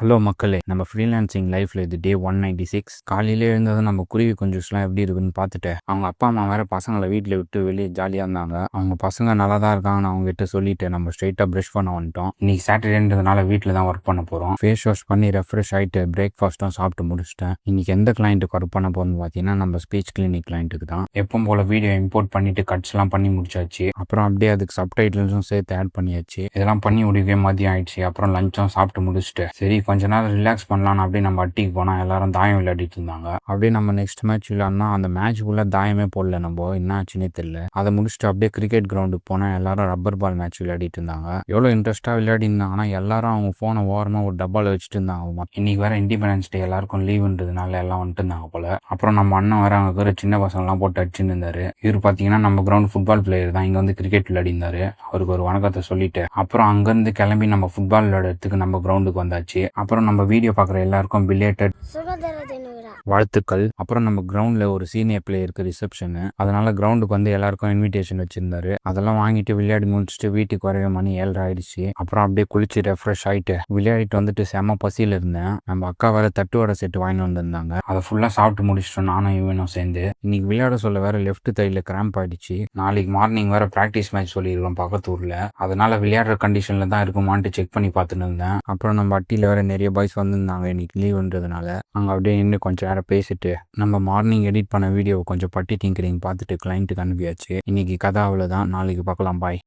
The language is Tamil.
ஹலோ மக்களே, நம்ம ஃப்ரீலான்சிங் லைஃப்ல இது டே 196. காலையிலே எழுந்ததும் நம்ம குருவி குஞ்சுஸ்லாம் எப்படி இருக்குன்னு பார்த்துட்டு, அவங்க அப்பா அம்மா வேற பசங்களை வீட்டில் விட்டு வெளியே ஜாலியாக இருந்தாங்க. அவங்க பசங்க நல்லா தான் இருக்காங்கன்னு அவங்க கிட்ட சொல்லிட்டு நம்ம ஸ்ட்ரெயிட்டாக ப்ரஷ் பண்ண வந்துட்டோம். இன்னைக்கு சாட்டர்டேன்றதுனால வீட்டில் தான் ஒர்க் பண்ண போகிறோம். ஃபேஸ் வாஷ் பண்ணி ரெஃப்ரெஷ் ஆகிட்டு பிரேக்ஃபாஸ்ட்டும் சாப்பிட்டு முடிச்சிட்டேன். இன்னைக்கு எந்த கிளைண்ட்டுக்கு ஒர்க் பண்ண போகிறோம்னு பார்த்தீங்கன்னா நம்ம ஸ்பீச் கிளினிக் கிளைண்ட்டுக்கு தான். எப்பவும் போல வீடியோ இம்போர்ட் பண்ணிட்டு கட்ஸ்லாம் பண்ணி முடிச்சாச்சு. அப்புறம் அப்படியே அதுக்கு சப்டைட்டில்ஸும் சேர்த்து ஆட் பண்ணியாச்சு. இதெல்லாம் பண்ணி முடிக்கவே மதியம் ஆயிடுச்சு. அப்புறம் லஞ்சும் சாப்பிட்டு முடிச்சுட்டு சரி கொஞ்ச நேரம் ரிலாக்ஸ் பண்ணலான்னு அப்படியே நம்ம அட்டிக்கு போனால் எல்லாரும் தாயம் விளையாடிட்டு இருந்தாங்க. அப்படியே நம்ம நெக்ஸ்ட் மேட்ச் விளையாடினா அந்த மேட்ச் ஃபுல்லாக தாயமே போடல. நம்ம என்ன ஆச்சுன்னே தெரியல. அதை முடிச்சுட்டு அப்படியே கிரிக்கெட் கிரவுண்டுக்கு போனால் எல்லாரும் ரப்பர் பால் மேட்ச் விளையாடிட்டு இருந்தாங்க. எவ்வளோ இன்ட்ரெஸ்ட்டாக விளையாடி இருந்தாங்கன்னா எல்லாரும் அவங்க ஃபோனை ஓரமாக ஒரு டப்பாவில் வச்சுட்டு இருந்தாங்க. இன்னைக்கு வேற இண்டிபெண்டன்ஸ் டே, எல்லாருக்கும் லீவுன்றதுனால எல்லாம் வந்துட்டு இருந்தாங்க போல. அப்புறம் நம்ம அண்ணன் வேற அங்கே இருக்கிற சின்ன பசங்கள்லாம் போட்டு அடிச்சுன்னு இருந்தாரு. இவர் பார்த்தீங்கன்னா நம்ம கிரவுண்ட் ஃபுட்பால் பிளேயர் தான், இங்கே வந்து கிரிக்கெட் விளையாடி இருந்தாரு. அவருக்கு ஒரு வணக்கத்தை சொல்லிட்டு அப்புறம் அங்கேருந்து கிளம்பி நம்ம ஃபுட்பால் விளையாடுறதுக்கு நம்ம கிரவுண்டுக்கு வந்தாச்சு. அப்புறம் நம்ம வீடியோ பார்க்குற எல்லாருக்கும் பிலேட்டட் வாழ்த்துக்கள். அப்புறம் நம்ம கிரவுண்ட்ல ஒரு சீனியர் பிளேயருக்கு ரிசப்ஷனு, அதனால கிரவுண்டுக்கு வந்து எல்லாருக்கும் இன்விடேஷன் வச்சிருந்தாரு. அதெல்லாம் வாங்கிட்டு விளையாடி முடிச்சுட்டு வீட்டுக்கு வரவே மணி 7:30 ஆயிடுச்சு. அப்புறம் அப்படியே குளிச்சு ரெஃப்ரெஷ் ஆயிட்டு விளையாடிட்டு வந்துட்டு செம பசியில் இருந்தேன். நம்ம அக்கா வேற தட்டு வடை செட்டு வாங்கி வந்திருந்தாங்க. அதை ஃபுல்லாக சாப்பிட்டு முடிச்சிட்டோம் நானும் இவனும் சேர்ந்து. இன்னைக்கு விளையாட சொல்ல வேற லெஃப்ட் தையில கிராம்ப் ஆயிடுச்சு. நாளைக்கு மார்னிங் வேற ப்ராக்டிஸ் மேட்ச் சொல்லியிருக்கோம் பக்கத்து ஊர்ல, அதனால விளையாடுற கண்டிஷன்ல தான் இருக்குமான்ட்டு செக் பண்ணி பார்த்துட்டு இருந்தேன். அப்புறம் நம்ம அட்டியில் வேற நிறைய பாய்ஸ் வந்திருந்தாங்க இன்னைக்கு லீவுன்றதுனால. அங்கே அப்படியே இன்னும் கொஞ்சம் நேரம் பேசிட்டு நம்ம மார்னிங் எடிட் பண்ண வீடியோவை கொஞ்சம் பட்டி டிங்கரிங் பார்த்துட்டு கிளைண்ட்டுக்கு அனுப்பியாச்சு. இன்னைக்கு கதை அவ்வளோதான். நாளைக்கு பார்க்கலாம். பாய்.